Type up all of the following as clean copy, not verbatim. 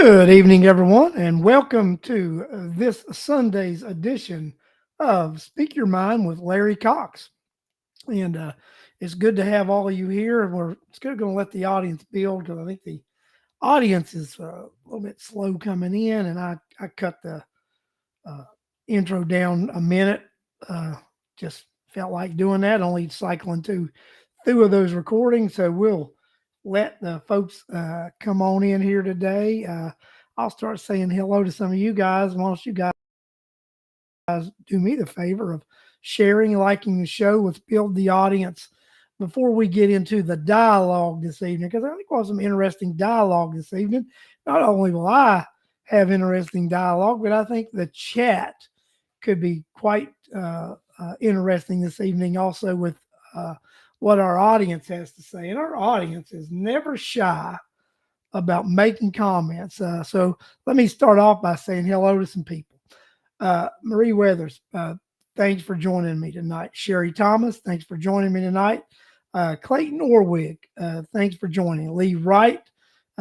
Good evening, everyone, and welcome to this Sunday's edition of Speak Your Mind with Larry Cox. And it's good to have all of you here. And it's going to let the audience build because I think the audience is a little bit slow coming in, and I cut the uh, intro down a minute. Uh, just felt like doing that. Only cycling two of those recordings, so we'll let the folks come on in here today. I'll start saying hello to some of you guys. Why don't you guys do me the favor of sharing, liking the show? Let's build the audience before we get into the dialogue this evening, because I think we'll have some interesting dialogue this evening. Not only will I have interesting dialogue, but I think the chat could be quite interesting this evening, also with uh, what our audience has to say. And our audience is never shy about making comments. So let me start off by saying hello to some people. Marie Weathers, thanks for joining me tonight. Sherry Thomas, thanks for joining me tonight. Clayton Orwig, thanks for joining. Lee Wright,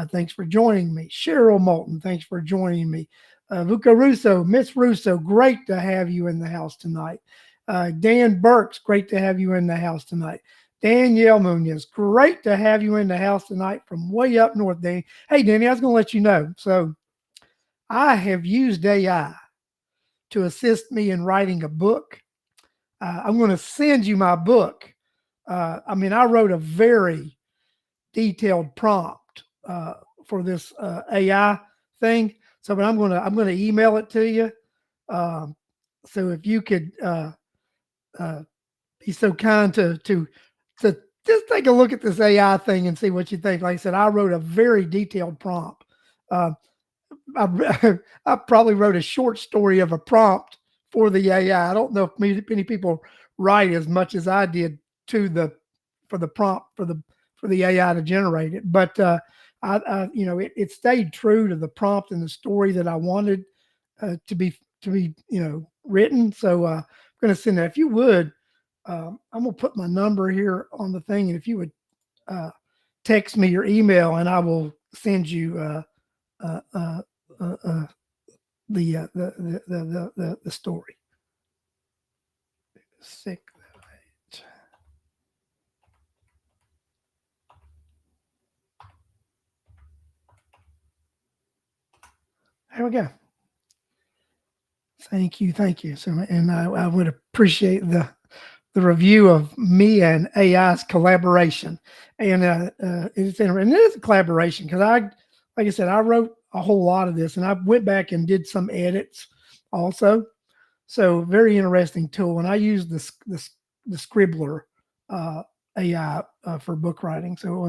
thanks for joining me. Cheryl Moulton, thanks for joining me. Luca Russo, Miss Russo, great to have you in the house tonight. Dan Burks, great to have you in the house tonight. Danielle Munoz, great to have you in the house tonight from way up north, Dan. Hey, Danny, I was going to let you know. So I have used AI to assist me in writing a book. I'm going to send you my book. I wrote a very detailed prompt for this AI thing. So, but I'm going to email it to you. So if you could be so kind to just take a look at this AI thing and see what you think. Like I said, I wrote a very detailed prompt. Uh, I probably wrote a short story of a prompt for the AI. I don't know if many people write as much as I did to the for the prompt for the AI to generate it. But it stayed true to the prompt and the story that I wanted to be written. So I'm going to send that. If you would, I'm going to put my number here on the thing, and if you would text me your email, and I will send you uh, uh, uh, uh, the story. Sick. There we go. Thank you. So, and I would appreciate the review of me and AI's collaboration, and it's interesting. And it is a collaboration because like I said, I wrote a whole lot of this, and I went back and did some edits also. So very interesting tool, and I used the Scribbler AI for book writing. So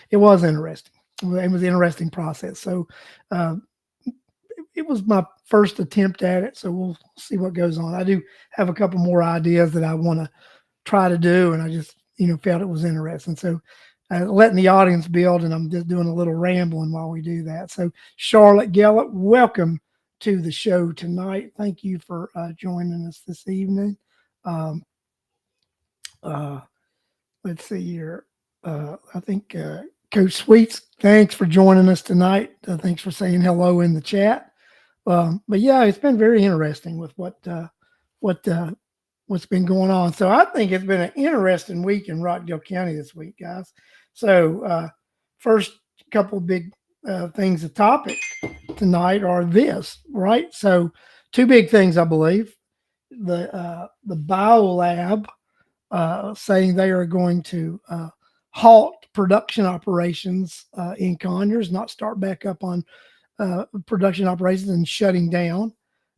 it was interesting. It was an interesting process. So uh, it was my first attempt at it. So we'll see what goes on. I do have a couple more ideas that I want to try to do, and I just felt it was interesting. So letting the audience build, and I'm just doing a little rambling while we do that. So Charlotte Gellert, welcome to the show tonight. Thank you for joining us this evening. Um, uh, let's see here. I think Coach Sweets, thanks for joining us tonight. Thanks for saying hello in the chat. But yeah, it's been very interesting with what what's been going on. So I think it's been an interesting week in Rockdale County this week, guys. So first couple of big things, the topic tonight are this, right? So two big things, I believe. The BioLab saying they are going to halt production operations in Conyers, not start back up on production operations and shutting down.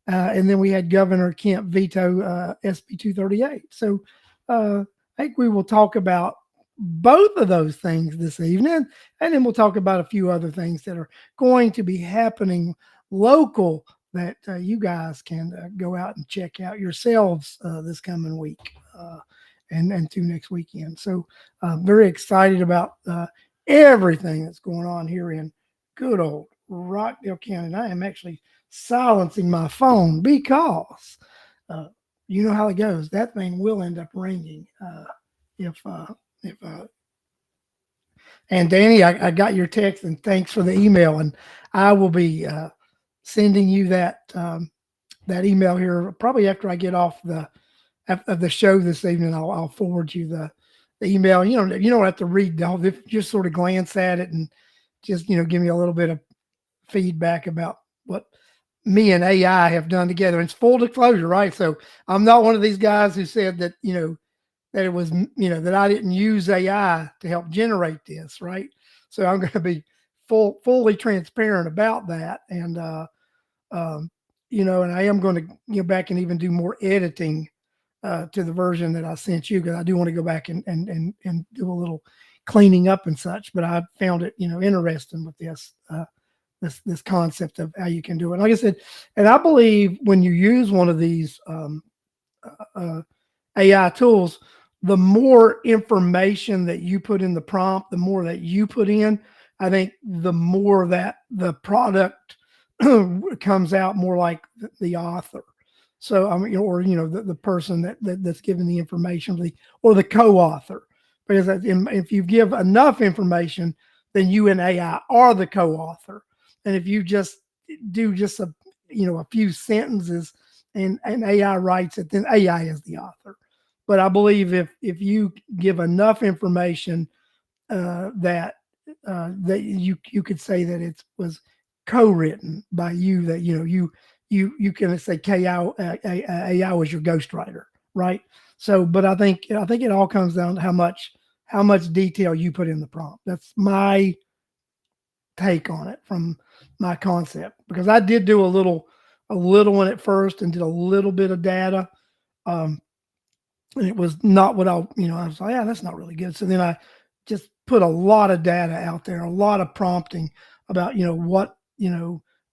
And then we had Governor Kemp veto SB 238. So I think we will talk about both of those things this evening, and then we'll talk about a few other things that are going to be happening local that you guys can go out and check out yourselves this coming week and to next weekend. So very excited about everything that's going on here in good old Rockdale County. And I am actually silencing my phone because you know how it goes. That thing will end up ringing if And Danny, I got your text and thanks for the email. And I will be sending you that email here probably after I get off of the show this evening. I'll forward you the email. You don't have to read the whole. Just sort of glance at it and just give me a little bit of feedback about what me and AI have done together. And it's full disclosure, right? So I'm not one of these guys who said that that it was that I didn't use AI to help generate this, right? So I'm going to be fully transparent about that, and um, and I am going to go back and even do more editing to the version that I sent you because I do want to go back and do a little cleaning up and such. But I found it interesting with this concept of how you can do it. Like I said, and I believe when you use one of these AI tools, the more information that you put in the prompt, the more that you put in, I think the more that the product comes out more like the author. So I mean, or the person that's given the information, or the co-author, because if you give enough information, then you and AI are the co-author. And if you just do just a few sentences and AI writes it, then AI is the author. But I believe if you give enough information that you could say that it was co-written by you, that you can say AI was your ghostwriter, right? So, but I think it all comes down to how much detail you put in the prompt. That's my take on it from my concept, because I did do a little one at first and did a little bit of data. Um, and it was not what I was like, yeah, that's not really good. So then I just put a lot of data out there, a lot of prompting about, what,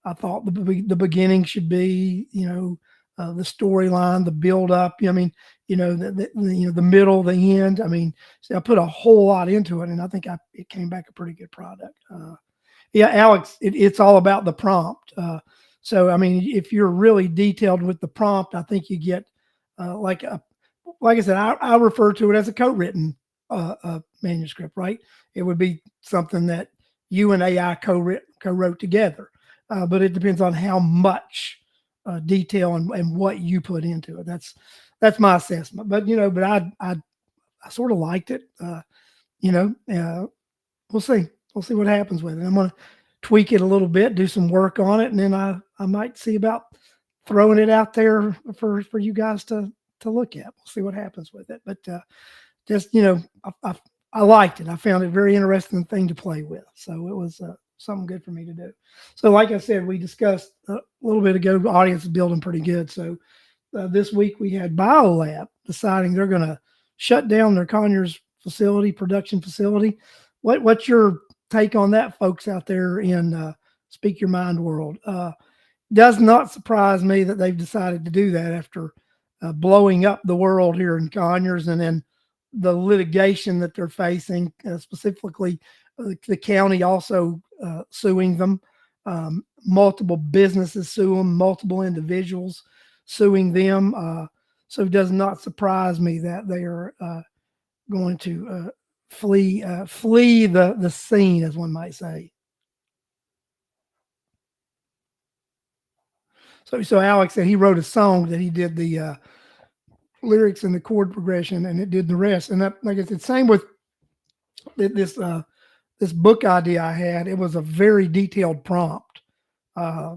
I thought the beginning should be, the storyline, the build up. I mean, the middle, the end. I mean, so I put a whole lot into it, and I think it came back a pretty good product. Yeah, Alex, it's all about the prompt. So, I mean, if you're really detailed with the prompt, I think you get like I said, I refer to it as a co-written manuscript, right? It would be something that you and AI co-wrote together, but it depends on how much detail and what you put into it. That's my assessment. But but I sort of liked it. We'll see. We'll see what happens with it. I'm gonna tweak it a little bit, do some work on it, and then I might see about throwing it out there for you guys to look at. We'll see what happens with it. But just I liked it. I found it a very interesting thing to play with. So it was something good for me to do. So like I said, we discussed a little bit ago, the audience is building pretty good. So this week we had BioLab deciding they're going to shut down their Conyers production facility. What's your take on that, folks out there in Speak Your Mind world? Does not surprise me that they've decided to do that after blowing up the world here in Conyers, and then the litigation that they're facing, specifically the county also suing them, multiple businesses sue them, multiple individuals suing them. So it does not surprise me that they are going to flee the scene, as one might say. So Alex said he wrote a song that he did the lyrics and the chord progression, and it did the rest. And that, like I said, same with this book idea I had. It was a very detailed prompt, uh,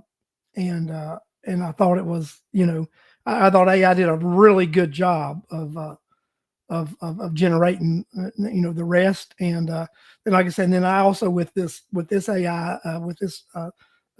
and I thought it was, I thought AI did a really good job of generating, the rest. And then, like I said, and then I also with this AI with this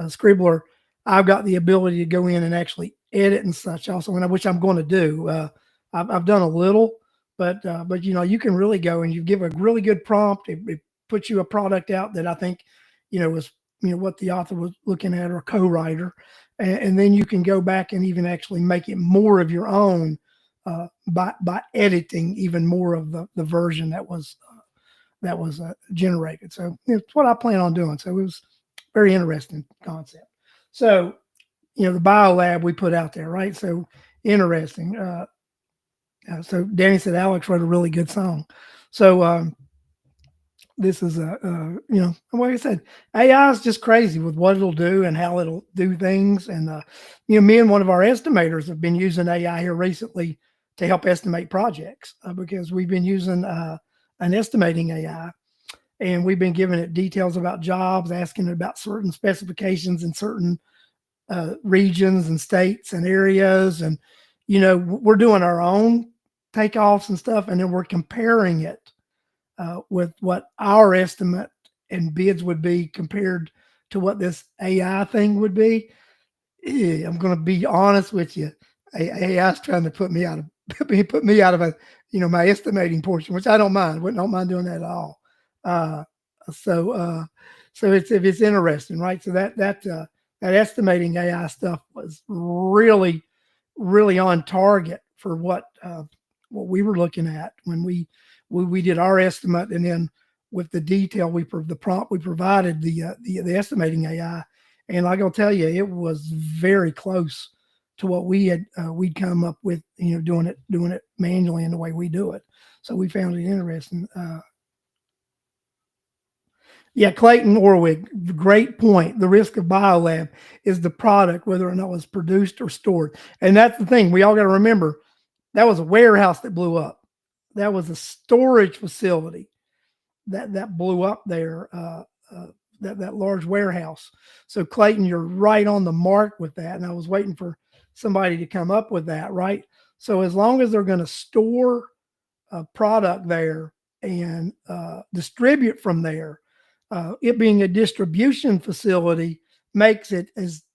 Scribbler, I've got the ability to go in and actually edit and such also, which I'm going to do. I've done a little, but you can really go and you give a really good prompt. It puts you a product out that I think was what the author was looking at, or co-writer, and then you can go back and even actually make it more of your own by editing even more of the version that was generated. So it's what I plan on doing. So it was very interesting concept. So the BioLab we put out there, right? So interesting. So Danny said Alex wrote a really good song. So this is like I said, AI is just crazy with what it'll do and how it'll do things. And me and one of our estimators have been using AI here recently to help estimate projects because we've been using an estimating AI, and we've been giving it details about jobs, asking it about certain specifications in certain regions and states and areas. And we're doing our own takeoffs and stuff, and then we're comparing it with what our estimate and bids would be compared to what this AI thing would be. I'm going to be honest with you. AI is trying to put me out of my estimating portion, which I don't mind. Don't mind doing that at all. So it's interesting, right? So that estimating AI stuff was really, really on target for what we were looking at when we did our estimate, and then with the detail the prompt we provided the estimating AI, and like I'll tell you, it was very close to what we'd come up with, doing it manually in the way we do it. So we found it interesting. Yeah, Clayton Orwig, great point. The risk of biolab is the product, whether or not it was produced or stored. And that's the thing. We all got to remember that was a warehouse that blew up. That was a storage facility that blew up there, that large warehouse. So Clayton, you're right on the mark with that. And I was waiting for somebody to come up with that, right? So as long as they're going to store a product there and distribute from there, it being a distribution facility makes it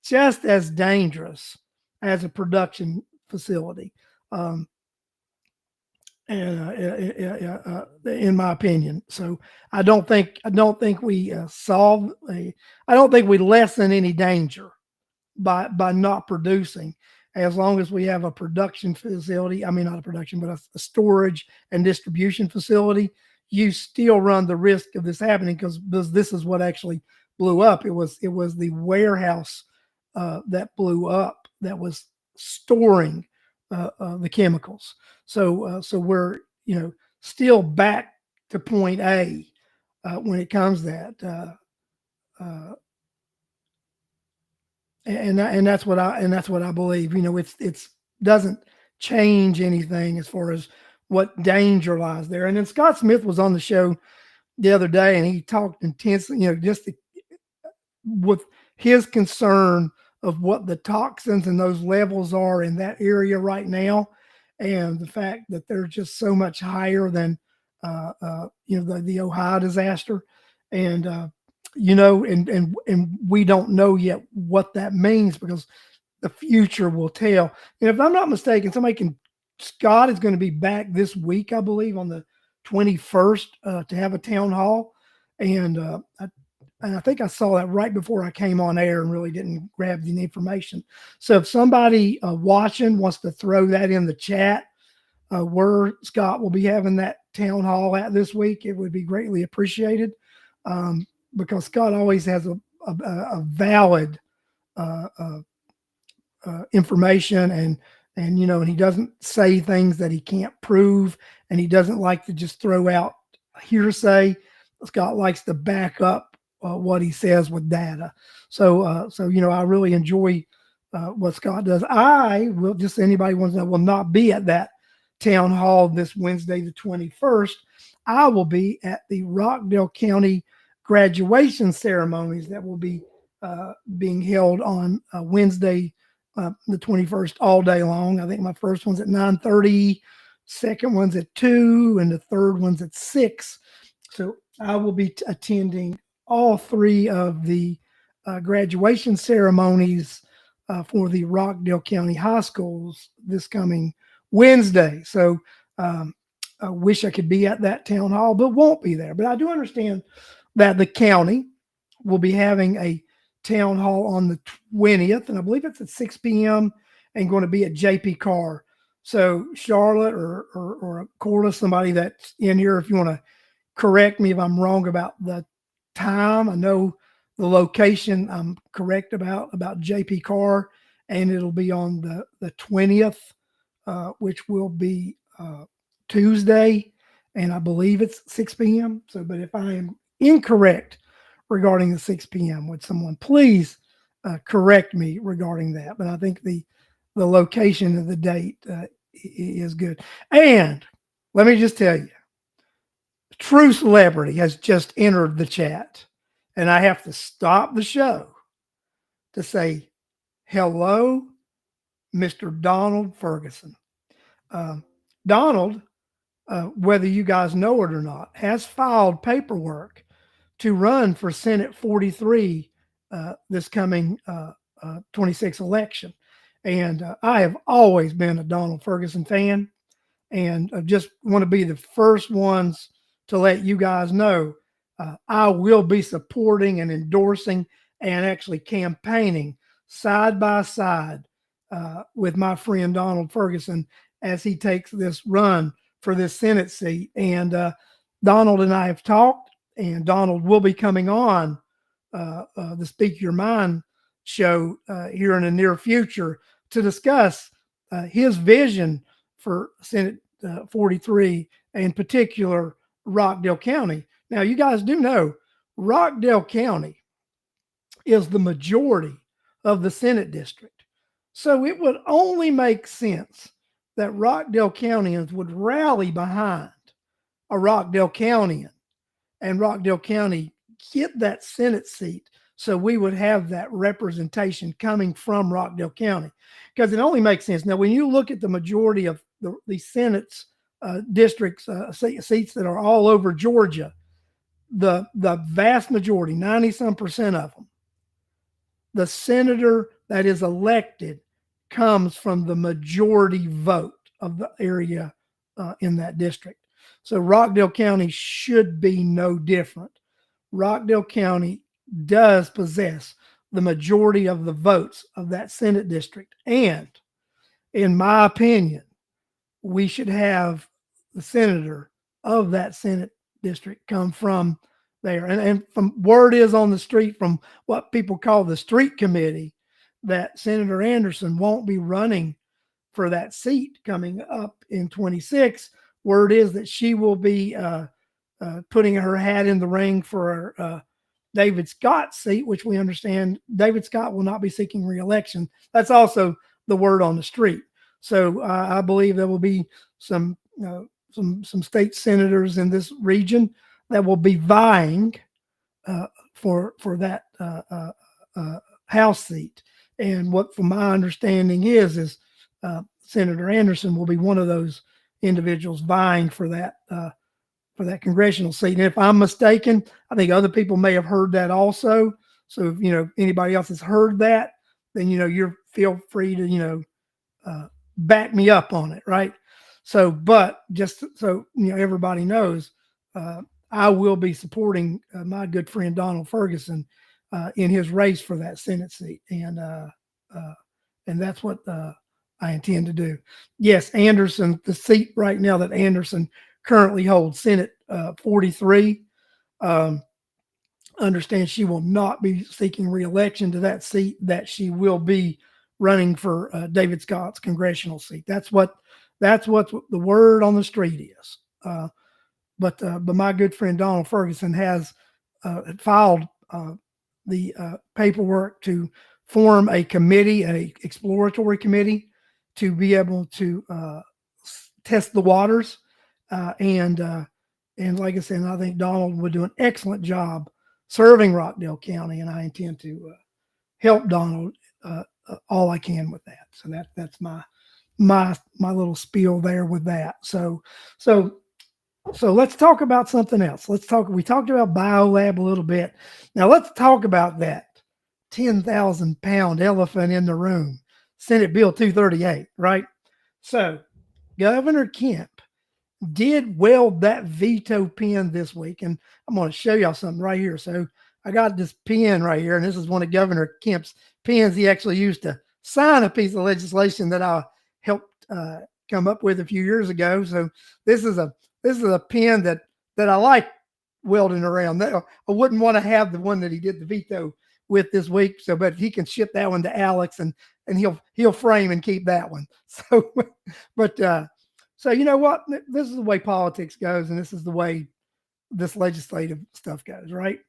just as dangerous as a production facility, in my opinion. So I don't think we I don't think we lessen any danger by not producing, as long as we have a production facility. I mean, not a production, but a storage and distribution facility. You still run the risk of this happening because this is what actually blew up. It was the warehouse that blew up that was storing the chemicals. So we're still back to point A when it comes to that. And that's what I believe. It's doesn't change anything as far as what danger lies there. And then Scott Smith was on the show the other day, and he talked intensely, just with his concern of what the toxins and those levels are in that area right now, and the fact that they're just so much higher than the Ohio disaster, and and we don't know yet what that means, because the future will tell. And if I'm not mistaken, Scott is going to be back this week, I believe, on the 21st to have a town hall. And I think I saw that right before I came on air and really didn't grab the information. So if somebody watching wants to throw that in the chat, where Scott will be having that town hall at this week, it would be greatly appreciated, because Scott always has a valid information, and he doesn't say things that he can't prove, and he doesn't like to just throw out hearsay. Scott likes to back up what he says with data. So I really enjoy what Scott does. I will, just anybody wants to know, will not be at that town hall this Wednesday, the 21st. I will be at the Rockdale County graduation ceremonies that will be being held on Wednesday, the 21st, all day long. I think my first one's at 9:30, second one's at 2, and the third one's at 6. So I will be attending all three of the graduation ceremonies for the Rockdale County High Schools this coming Wednesday. So I wish I could be at that town hall, but won't be there. But I do understand that the county will be having a town hall on the 20th, and I believe it's at 6 p.m. and going to be at JP Carr. So Charlotte or Corliss, somebody that's in here, if you want to correct me if I'm wrong about the time. I know the location I'm correct about JP Carr, and it'll be on the 20th, which will be Tuesday and I believe it's 6 p.m. So, but if I am incorrect regarding the 6 p.m., would someone please correct me regarding that? But I think the location of the date is good. And let me just tell you, True Celebrity has just entered the chat, and I have to stop the show to say hello, Mr. Donald Ferguson. Donald, whether you guys know it or not, has filed paperwork to run for Senate 43 this coming 26 election. And I have always been a Donald Ferguson fan, and I just want to be the first ones to let you guys know I will be supporting and endorsing and actually campaigning side by side with my friend Donald Ferguson as he takes this run for this Senate seat. And Donald and I have talked, and Donald will be coming on the Speak Your Mind show here in the near future to discuss his vision for Senate 43, in particular Rockdale County. Now, you guys do know Rockdale County is the majority of the Senate district. So it would only make sense that Rockdale Countyans would rally behind a Rockdale Countyan and Rockdale County get that Senate seat, so we would have that representation coming from Rockdale County, because it only makes sense. Now, when you look at the majority of the Senate's districts, seats that are all over Georgia, the vast majority, 90-some% of them, the senator that is elected comes from the majority vote of the area in that district. So Rockdale County should be no different. Rockdale County does possess the majority of the votes of that Senate district. And in my opinion, we should have the senator of that Senate district come from there. And from word is on the street, from what people call the street committee, that Senator Anderson won't be running for that seat coming up in 26. Word is that she will be putting her hat in the ring for David Scott's seat, which we understand David Scott will not be seeking re-election. That's also the word on the street. So I believe there will be some state senators in this region that will be vying for that House seat. And what, from my understanding, is Senator Anderson will be one of those individuals vying for that congressional seat. And if I'm mistaken, I think other people may have heard that also. So if anybody else has heard that, then you're feel free to back me up on it, right? So, but just so everybody knows, I will be supporting my good friend Donald Ferguson in his race for that Senate seat, and that's what I intend to do. Yes, Anderson, the seat right now that Anderson currently holds, Senate 43. Understand she will not be seeking re-election to that seat, that she will be running for David Scott's congressional seat. That's what the word on the street is. But my good friend Donald Ferguson has filed the paperwork to form a committee, a exploratory committee, to be able to test the waters. And like I said, I think Donald would do an excellent job serving Rockdale County, and I intend to help Donald all I can with that. So that's my little spiel there with that. So let's talk about something else. We talked about BioLab a little bit. Now let's talk about that 10,000-pound elephant in the room, Senate Bill 238, right? So Governor Kemp did weld that veto pen this week, and I'm going to show y'all something right here. So I got this pen right here, and this is one of Governor Kemp's pens he actually used to sign a piece of legislation that I helped come up with a few years ago. So this is a pen that I like welding around. I wouldn't want to have the one that he did the veto with this week. So, but he can ship that one to Alex, and he'll frame and keep that one. So, but So you know what? This is the way politics goes, and this is the way this legislative stuff goes, right?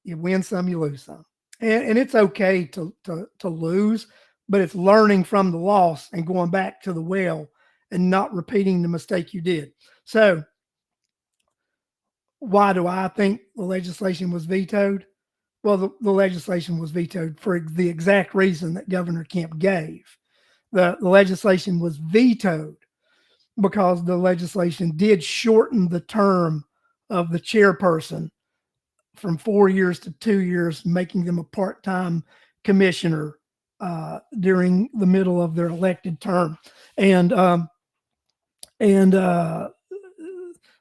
You win some, you lose some, and it's okay to lose, but it's learning from the loss and going back to the well and not repeating the mistake you did. So, why do I think the legislation was vetoed? Well, the legislation was vetoed for the exact reason that Governor Kemp gave. The legislation was vetoed because the legislation did shorten the term of the chairperson from 4 years to 2 years, making them a part-time commissioner during the middle of their elected term, and that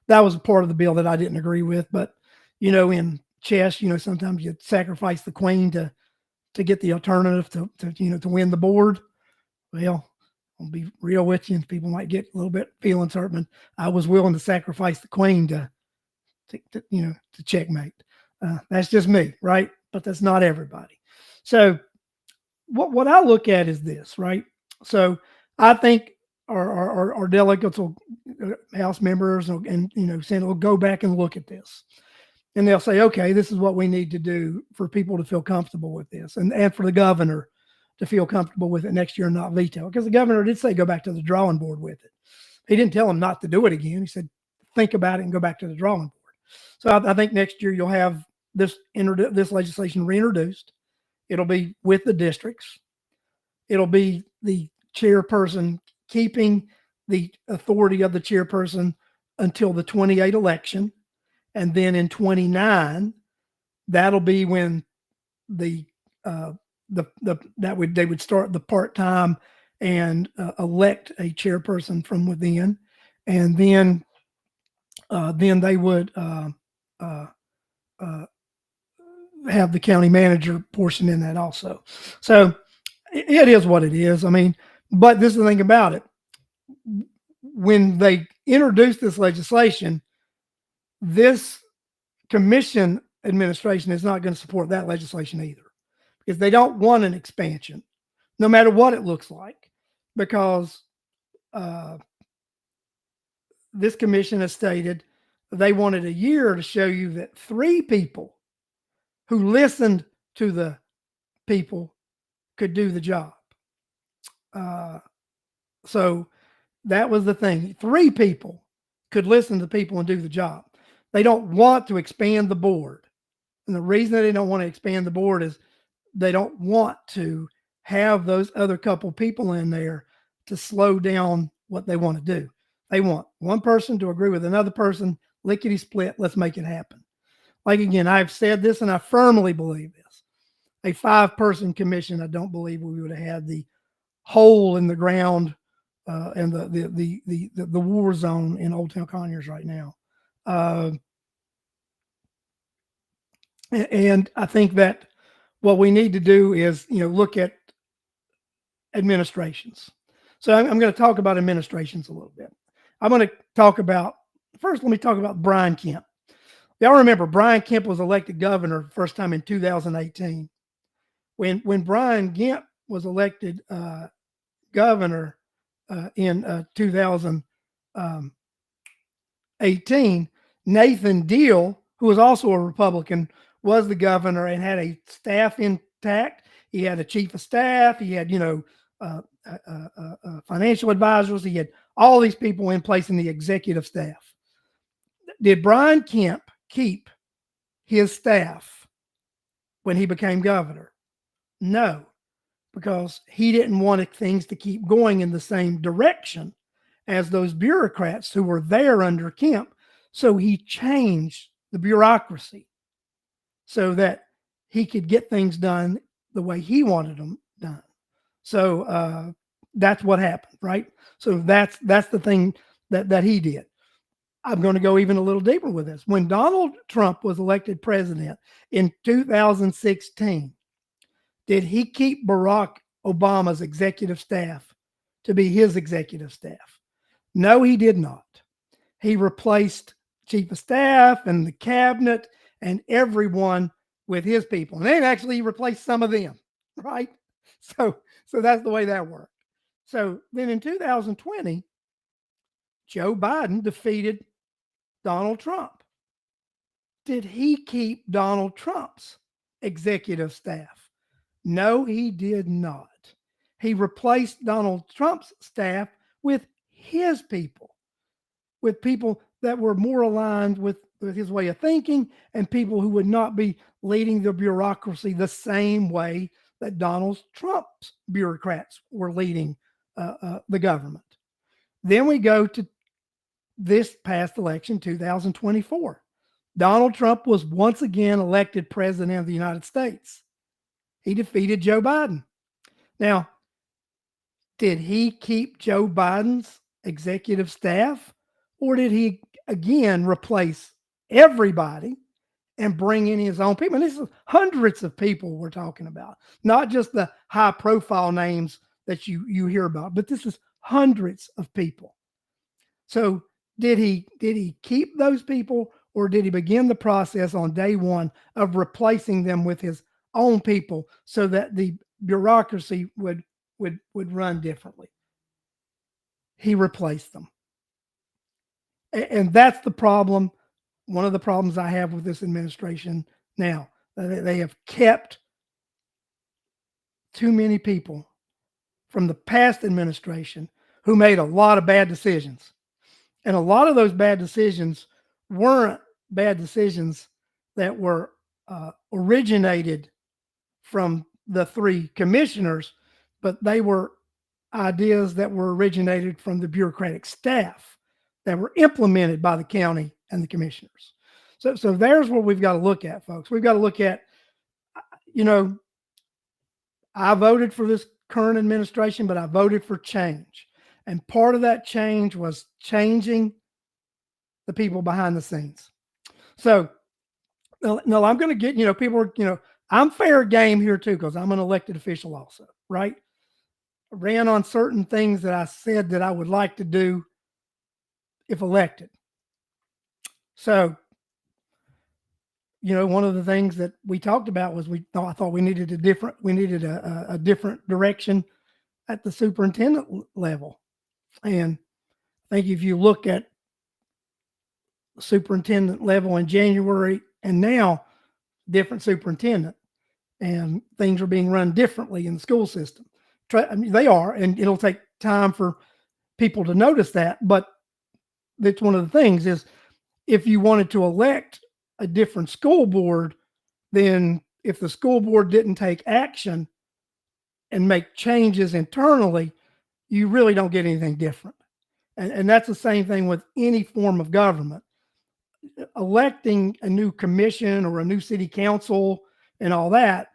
was a part of the bill that I didn't agree with. But in chess, sometimes you sacrifice the queen to get the alternative to win the board. Well, I'll be real with you, and people might get a little bit feelings hurt, but I was willing to sacrifice the queen to checkmate. That's just me, right? But that's not everybody. So what I look at is this, right? So I think our delegates will, House members and Senate will go back and look at this, and they'll say, okay, this is what we need to do for people to feel comfortable with this, and for the governor to feel comfortable with it next year and not veto. Because the governor did say go back to the drawing board with it. He didn't tell him not to do it again. He said think about it and go back to the drawing board. So I think next year you'll have this legislation reintroduced. It'll be with the districts. It'll be the chairperson keeping the authority of the chairperson until the 28 election. And then in 29, that'll be when they would start the part-time and elect a chairperson from within. And then they would have the county manager portion in that also. So it is what it is. I mean, but this is the thing about it. When they introduced this legislation, this commission administration is not going to support that legislation either, because they don't want an expansion, no matter what it looks like, because this commission has stated they wanted a year to show you that 3 people who listened to the people could do the job. So that was the thing. 3 people could listen to people and do the job. They don't want to expand the board. And the reason that they don't want to expand the board is they don't want to have those other couple people in there to slow down what they want to do. They want one person to agree with another person, lickety split, let's make it happen. Like, again, I've said this and I firmly believe this. A 5-person commission, I don't believe we would have had the hole in the ground and the war zone in Old Town Conyers right now. And I think that what we need to do is, look at administrations. So I'm going to talk about administrations a little bit. I'm going to talk about, first, let me talk about Brian Kemp. Y'all remember Brian Kemp was elected governor first time in 2018. When Brian Kemp was elected governor in 2018, Nathan Deal, who was also a Republican, was the governor and had a staff intact. He had a chief of staff. He had, financial advisors. He had all these people in place in the executive staff. Did Brian Kemp keep his staff when he became governor? No, because he didn't want things to keep going in the same direction as those bureaucrats who were there under Kemp. So he changed the bureaucracy so that he could get things done the way he wanted them done. So that's what happened, right? So that's the thing that he did. I'm going to go even a little deeper with this. When Donald Trump was elected president in 2016, did he keep Barack Obama's executive staff to be his executive staff? No, he did not. He replaced chief of staff and the cabinet and everyone with his people. And then actually he replaced some of them, right? So that's the way that worked. So then in 2020, Joe Biden defeated Donald Trump. Did he keep Donald Trump's executive staff? No, he did not. He replaced Donald Trump's staff with his people, with people that were more aligned with his way of thinking and people who would not be leading the bureaucracy the same way that Donald Trump's bureaucrats were leading the government. Then we go to this past election, 2024. Donald Trump was once again elected president of the United States. He defeated Joe Biden. Now, did he keep Joe Biden's executive staff, or did he again replace everybody and bring in his own people? And this is hundreds of people we're talking about, not just the high profile names that you hear about, but this is hundreds of people. So did he keep those people, or did he begin the process on day one of replacing them with his own people so that the bureaucracy would run differently? He replaced them. And that's the problem. One of the problems I have with this administration now, they have kept too many people from the past administration who made a lot of bad decisions. And a lot of those bad decisions weren't bad decisions that were originated from the three commissioners, but they were ideas that were originated from the bureaucratic staff that were implemented by the county and the commissioners. So there's what we've got to look at, folks. We've got to look at, I voted for this current administration, but I voted for change. And part of that change was changing the people behind the scenes. So no, I'm going to get, people are, I'm fair game here too, because I'm an elected official also, right? I ran on certain things that I said that I would like to do if elected. So, one of the things that we talked about was I thought we needed a different direction at the superintendent level. And I think if you look at superintendent level in January and now, different superintendent, and things are being run differently in the school system. They are, and it'll take time for people to notice that. But that's one of the things is, if you wanted to elect a different school board, then if the school board didn't take action and make changes internally, you really don't get anything different. And that's the same thing with any form of government. Electing a new commission or a new city council and all that,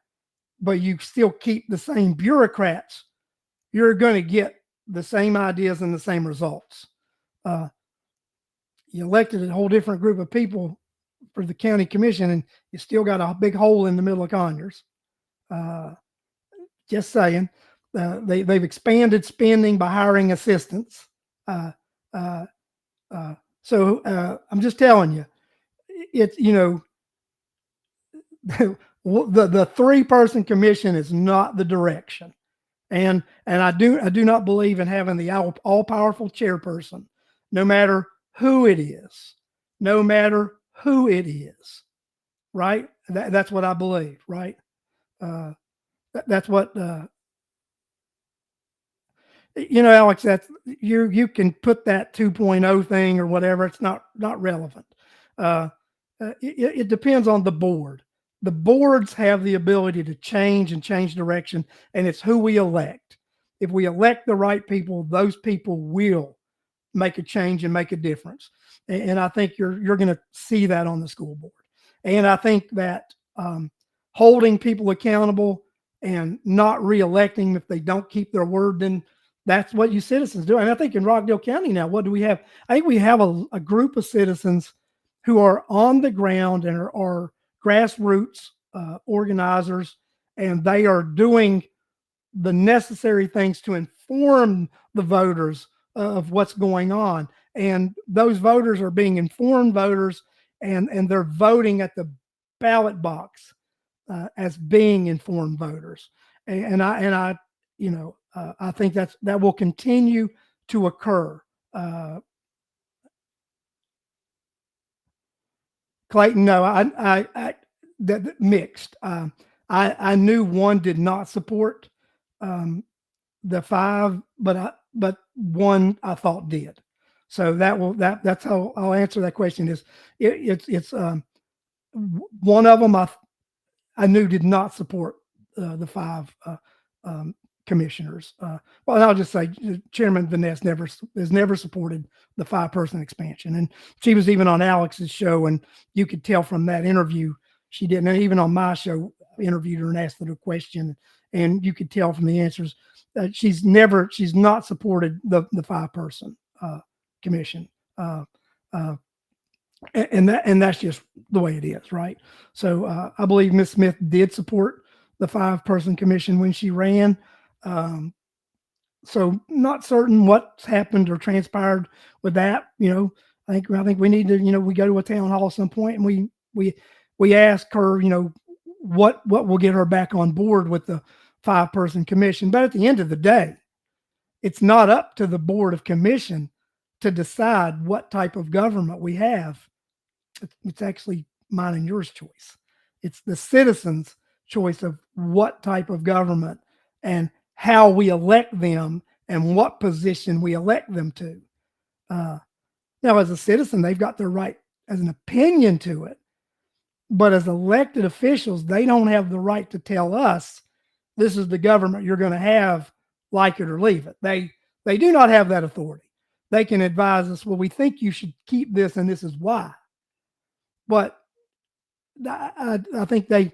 but you still keep the same bureaucrats, you're going to get the same ideas and the same results. You elected a whole different group of people for the county commission, and you still got a big hole in the middle of Conyers. Just saying. They've expanded spending by hiring assistants. So I'm just telling you, it's, the 3-person commission is not the direction. And I do not believe in having the all powerful chairperson, no matter who it is, right? That's what I believe, right? That's what, Alex, that's you can put that 2.0 thing or whatever. It's not relevant. It depends on the board. The boards have the ability to change direction, and it's who we elect. If we elect the right people, those people will make a change and make a difference. And I think you're going to see that on the school board. And I think that holding people accountable and not reelecting if they don't keep their word, then that's what you citizens do. And I think in Rockdale County now, what do we have? I think we have a group of citizens who are on the ground and are grassroots organizers, and they are doing the necessary things to inform the voters of what's going on. And those voters are being informed voters, and they're voting at the ballot box as being informed voters. And I think that will continue to occur. Clayton, no, that mixed. I knew one did not support um, the five, but one I thought did. So that's how I'll answer that question. Is it's one of them I knew did not support the five um, commissioners. Well, I'll just say Chairman Vaness has never supported the 5-person expansion, and she was even on Alex's show, and you could tell from that interview she didn't. And even on my show, I interviewed her and asked her a question, and you could tell from the answers that she's not supported the 5-person commission. Uh, uh, and that's just the way it is, right? So I believe Miss Smith did support the 5-person commission when she ran. Um, so not certain what's happened or transpired with that. I think we need to, we go to a town hall at some point and we ask her, what will get her back on board with the 5-person commission. But at the end of the day, it's not up to the board of commission to decide what type of government we have. It's actually mine and yours choice. It's the citizens' choice of what type of government and how we elect them and what position we elect them to. Now, as a citizen, they've got their right as an opinion to it. But as elected officials, they don't have the right to tell us this is the government you're going to have, like it or leave it. They do not have that authority. They can advise us, well, we think you should keep this and this is why. But I think they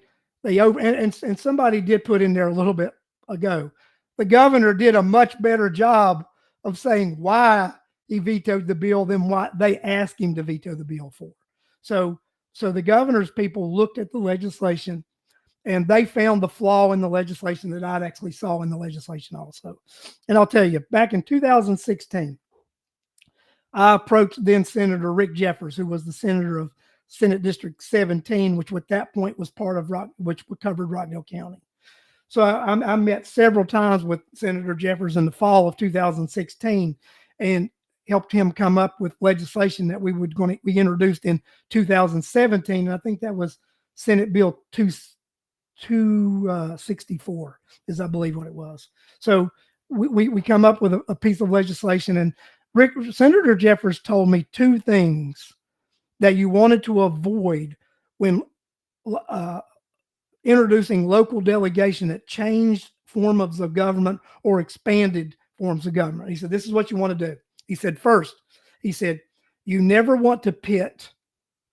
over and somebody did put in there a little bit ago. The governor did a much better job of saying why he vetoed the bill than what they asked him to veto the bill for. So the governor's people looked at the legislation and they found the flaw in the legislation that I'd actually saw in the legislation also. And I'll tell you, back in 2016, I approached then Senator Rick Jeffers, who was the senator of Senate District 17, which at that point was part of which covered Rockdale County. So I met several times with Senator Jeffers in the fall of 2016 and helped him come up with legislation that we introduced in 2017. And I think that was Senate Bill 264 is, I believe, what it was. So we come up with a piece of legislation, and Senator Jeffers told me two things that you wanted to avoid when introducing local delegation that changed forms of government or expanded forms of government. He said, this is what you want to do. He said, first, you never want to pit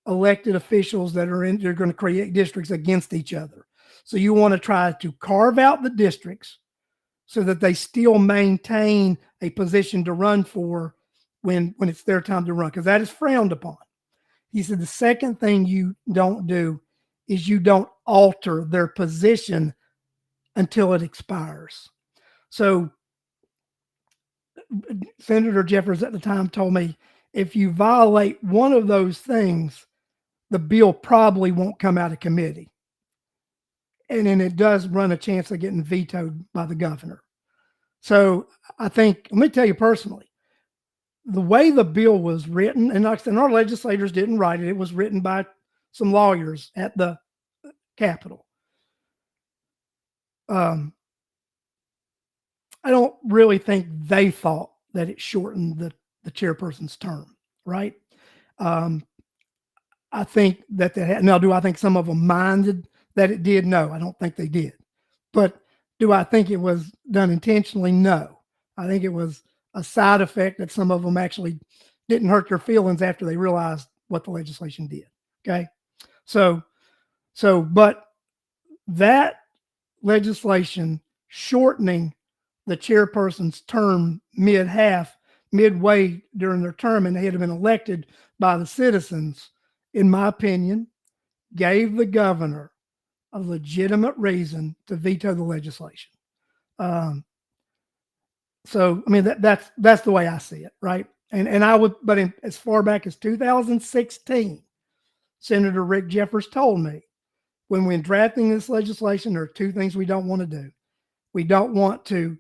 elected officials that they're going to create districts against each other. So you want to try to carve out the districts so that they still maintain a position to run for when it's their time to run, because that is frowned upon. He said the second thing you don't do is you don't alter their position until it expires. So Senator Jeffers at the time told me, if you violate one of those things, the bill probably won't come out of committee. And then it does run a chance of getting vetoed by the governor. So I think, let me tell you personally, the way the bill was written, and like I said, our legislators didn't write it. It was written by some lawyers at the Capitol. I don't really think they thought that it shortened the chairperson's term, right? I think that now, do I think some of them minded that it did? No, I don't think they did. But do I think it was done intentionally? No. I think it was a side effect that some of them actually didn't hurt their feelings after they realized what the legislation did. Okay. But that legislation shortening the chairperson's term midway during their term, and they had been elected by the citizens, in my opinion, gave the governor a legitimate reason to veto the legislation. So, I mean, that's the way I see it, right? And I would, but as far back as 2016, Senator Rick Jeffers told me, when we're drafting this legislation, there are two things we don't want to do. We don't want to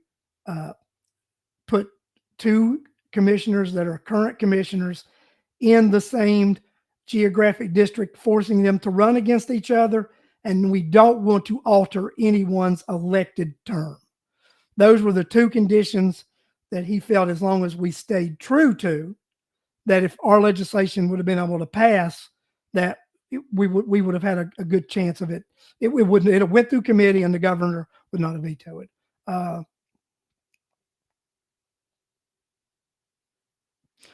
put two commissioners that are current commissioners in the same geographic district, forcing them to run against each other, and we don't want to alter anyone's elected term. Those were the two conditions that he felt, as long as we stayed true to, that if our legislation would have been able to pass, that we would have had a good chance of it. It wouldn't. It went through committee, and the governor would not have vetoed it.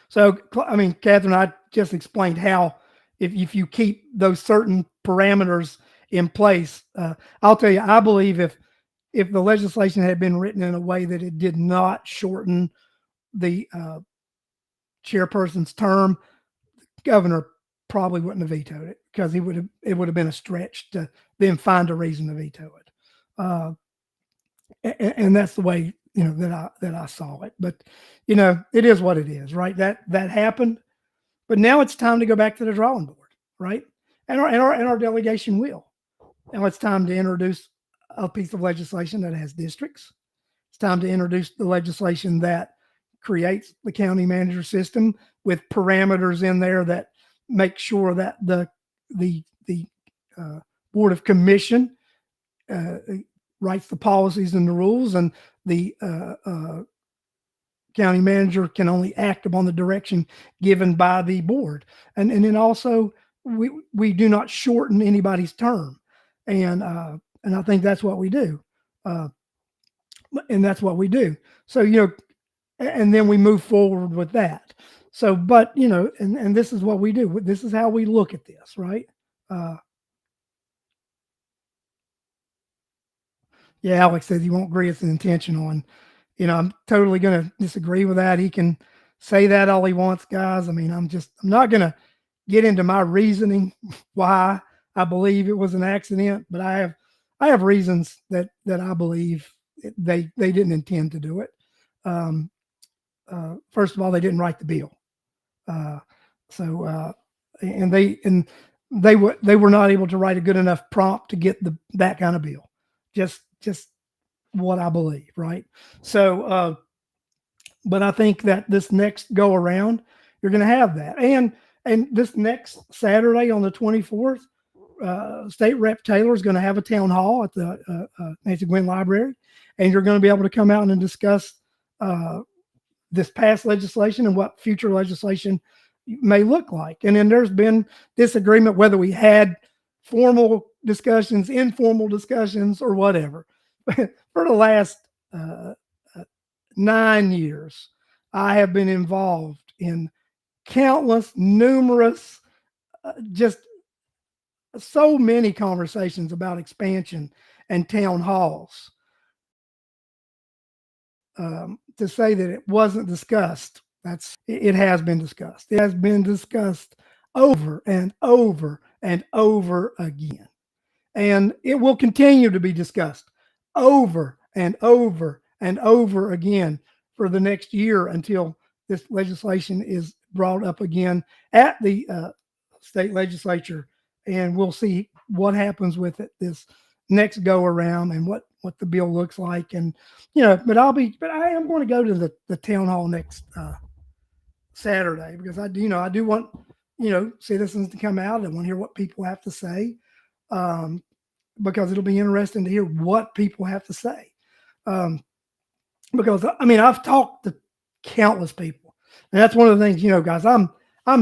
So, I mean, Catherine, I just explained how if you keep those certain parameters in place, I'll tell you, I believe if the legislation had been written in a way that it did not shorten the chairperson's term, the governor probably wouldn't have vetoed it, because it would have been a stretch to then find a reason to veto it. And that's the way, that I saw it. But it is what it is, right? That happened, but now it's time to go back to the drawing board, right? And our delegation will. Now it's time to introduce a piece of legislation that has districts. It's time to introduce the legislation that creates the county manager system with parameters in there that make sure that the Board of Commission writes the policies and the rules, and the county manager can only act upon the direction given by the board. And then also we do not shorten anybody's term. And I think that's what we do. And that's what we do. So, and then we move forward with that. So, but, and this is what we do. This is how we look at this, right? Yeah, Alex says he won't agree it's intentional. And, I'm totally going to disagree with that. He can say that all he wants, guys. I mean, I'm not going to get into my reasoning why I believe it was an accident, but I have reasons that I believe they didn't intend to do it. First of all, they didn't write the bill. And they were not able to write a good enough prompt to get that kind of bill. Just what I believe, right? So, but I think that this next go around, you're going to have that, and this next Saturday on the 24th, State Rep Taylor is going to have a town hall at the Nancy Gwynn Library, and you're going to be able to come out and discuss this past legislation and what future legislation may look like. And then there's been disagreement whether we had formal discussions, informal discussions, or whatever. For the last 9 years, I have been involved in numerous, just so many conversations about expansion and town halls. To say that it wasn't discussed, it has been discussed. It has been discussed over and over and over again. And it will continue to be discussed over and over and over again for the next year until this legislation is brought up again at the state legislature. And we'll see what happens with it this next go around and what the bill looks like. And, but I am going to go to the town hall next Saturday, because I do want, citizens to come out and want to hear what people have to say. Because it'll be interesting to hear what people have to say. Because I mean, I've talked to countless people, and that's one of the things, guys, I'm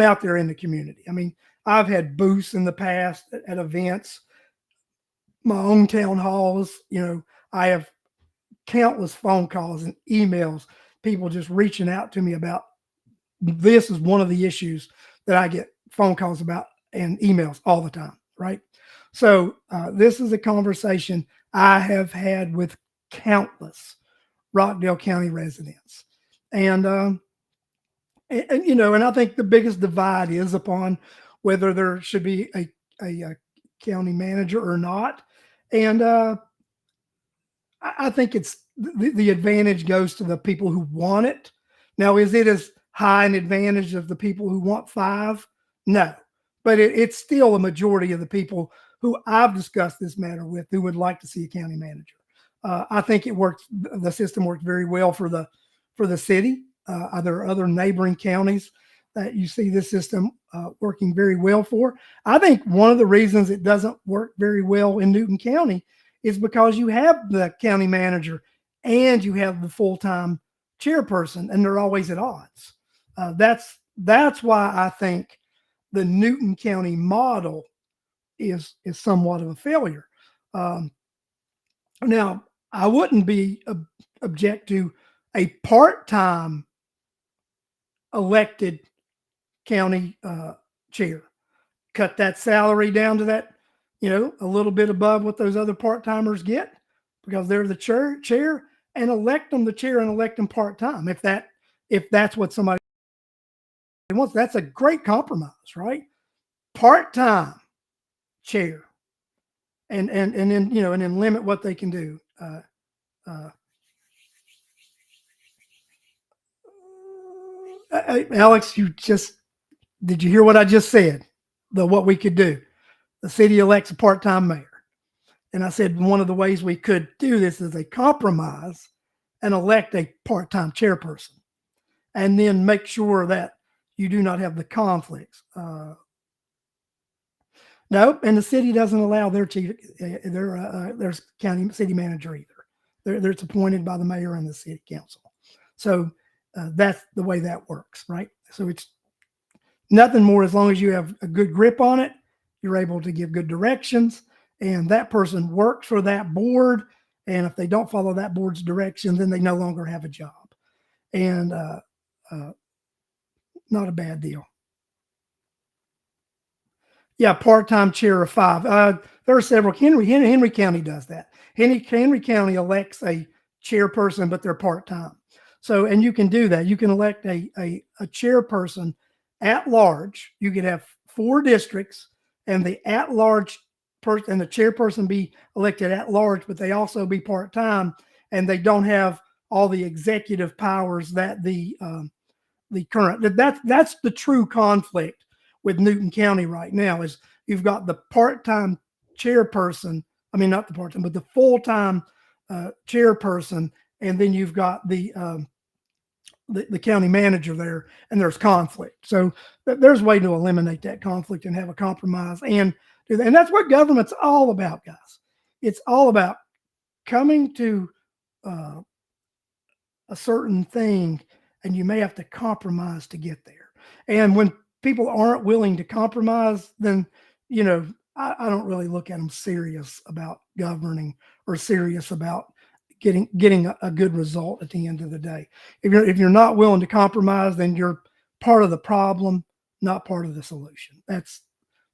out there in the community. I mean, I've had booths in the past at events, my own town halls. I have countless phone calls and emails, people just reaching out to me about this is one of the issues that I get phone calls about and emails all the time, right? So this is a conversation I have had with countless Rockdale County residents. And I think the biggest divide is upon whether there should be a county manager or not. And I think it's the advantage goes to the people who want it. Now, is it as high an advantage of the people who want 5? No, but it's still a majority of the people who I've discussed this matter with who would like to see a county manager. I think the system works very well for the city. There are other neighboring counties that you see this system working very well for. I think one of the reasons it doesn't work very well in Newton County is because you have the county manager and you have the full-time chairperson, and they're always at odds. That's why I think the Newton County model is somewhat of a failure. Now, I wouldn't be object to a part-time elected county chair. Cut that salary down to that, a little bit above what those other part-timers get because they're the chair, and elect them the chair and elect them part-time. If that's what somebody wants, that's a great compromise, right? Part-time chair, and then and then limit what they can do. Alex, did you hear what I just said? What we could do. The city elects a part-time mayor. And I said one of the ways we could do this is a compromise and elect a part-time chairperson. And then make sure that you do not have the conflicts. No, and the city doesn't allow their county city manager either. It's appointed by the mayor and the city council. So that's the way that works, right? So it's nothing more. As long as you have a good grip on it, you're able to give good directions, and that person works for that board. And if they don't follow that board's direction, then they no longer have a job. And not a bad deal. Yeah, part-time chair of 5. There are several. Henry County does that. Henry County elects a chairperson, but they're part-time. So, and you can do that. You can elect a chairperson at large. You could have 4 districts, and the at-large person and the chairperson be elected at large, but they also be part-time, and they don't have all the executive powers that the current. That's the true conflict with Newton County right now. Is you've got the part-time chairperson. I mean, not the part-time, but the full-time chairperson, and then you've got the county manager there, and there's conflict. So there's a way to eliminate that conflict and have a compromise and do that. And that's what government's all about, guys. It's all about coming to a certain thing, and you may have to compromise to get there. And when people aren't willing to compromise, then, I don't really look at them serious about governing or serious about getting a good result at the end of the day. If you're not willing to compromise, then you're part of the problem, not part of the solution. That's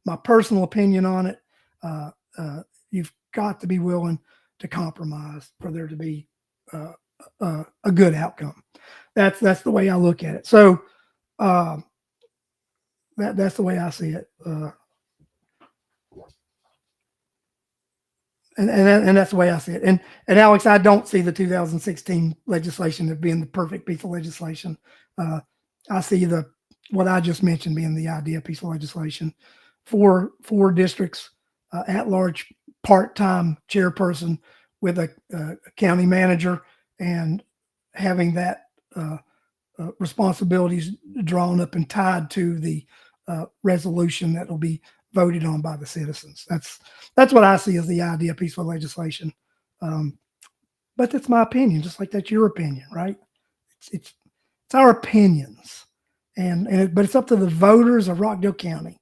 my personal opinion on it. You've got to be willing to compromise for there to be a good outcome. That's the way I look at it. So that's the way I see it. And that's the way I see it. And Alex, I don't see the 2016 legislation as being the perfect piece of legislation. I see what I just mentioned being the ideal piece of legislation. Four districts, at large part-time chairperson with a county manager, and having that responsibilities drawn up and tied to the resolution that will be voted on by the citizens. That's what I see as the ideal piece of legislation. But that's my opinion, just like that's your opinion, right? It's our opinions, but it's up to the voters of Rockdale County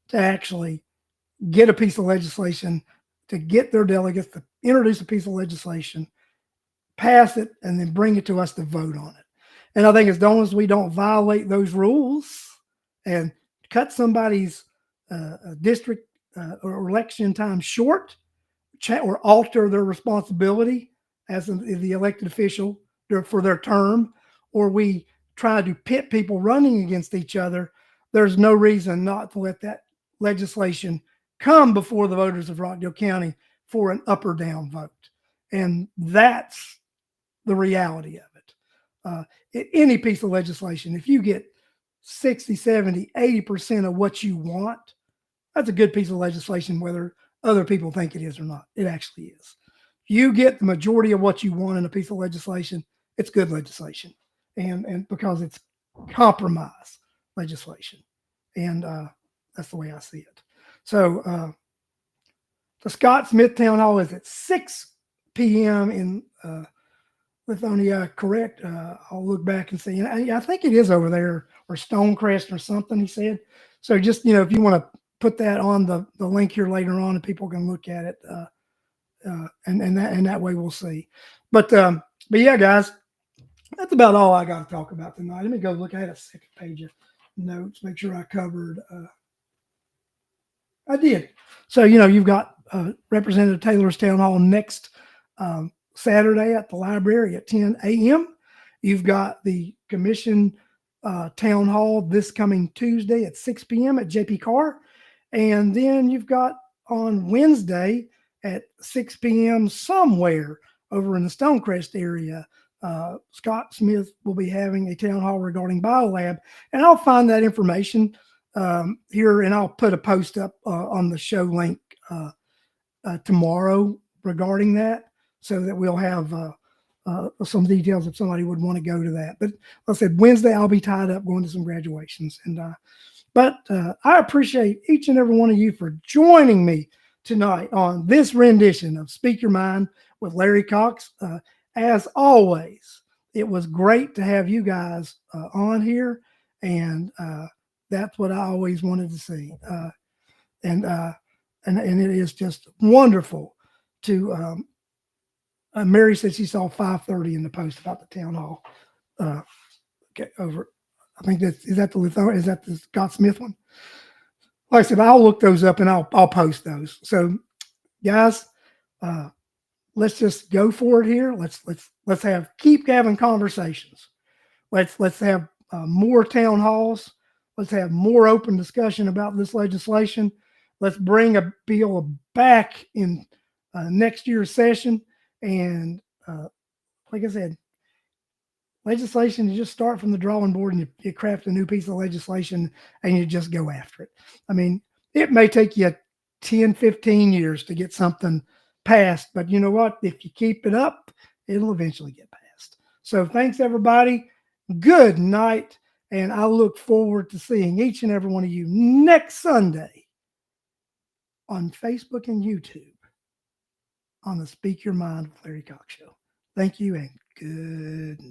to actually get a piece of legislation, to get their delegates to introduce a piece of legislation, pass it, and then bring it to us to vote on it. And I think as long as we don't violate those rules and cut somebody's district or election time short, or alter their responsibility as the elected official for their term, or we try to pit people running against each other, there's no reason not to let that legislation come before the voters of Rockdale County for an up or down vote. And that's the reality of it. Any piece of legislation, if you get 60, 70, 80% of what you want, that's a good piece of legislation, whether other people think it is or not. It actually is. You get the majority of what you want in a piece of legislation, it's good legislation. And because it's compromise, legislation. And that's the way I see it. So the Scott Smith Town Hall is at 6 p.m. in Lithonia, correct? I'll look back and see. And I think it is over there, or Stonecrest or something, he said. So just, if you want to put that on the link here later on and people can look at it, and that way we'll see. But yeah, guys, that's about all I got to talk about tonight. Let me go look. I had a second page of notes, make sure I covered. I did. So, you've got Representative Taylor's Town Hall next Saturday at the library at 10 a.m. You've got the commission town hall this coming Tuesday at 6 p.m. at JP Carr. And then you've got on Wednesday at 6 p.m. somewhere over in the Stonecrest area, Scott Smith will be having a town hall regarding BioLab. And I'll find that information here, and I'll put a post up on the show link tomorrow regarding that, so that we'll have some details if somebody would want to go to that. But like I said, Wednesday I'll be tied up going to some graduations. But I appreciate each and every one of you for joining me tonight on this rendition of Speak Your Mind with Larry Cox. As always, it was great to have you guys on here, and that's what I always wanted to see. And it is just wonderful to. Mary said she saw 5:30 in the post about the town hall. Okay, over. I think is that the Scott Smith one? Like I said, I'll look those up and I'll post those. So, guys, let's just go for it here. Let's keep having conversations. Let's have more town halls. Let's have more open discussion about this legislation. Let's bring a bill back in next year's session. And like I said, legislation, you just start from the drawing board and you craft a new piece of legislation and you just go after it. I mean, it may take you 10, 15 years to get something passed, but you know what? If you keep it up, it'll eventually get passed. So thanks, everybody. Good night. And I look forward to seeing each and every one of you next Sunday on Facebook and YouTube on the Speak Your Mind with Larry Cox show. Thank you and good night.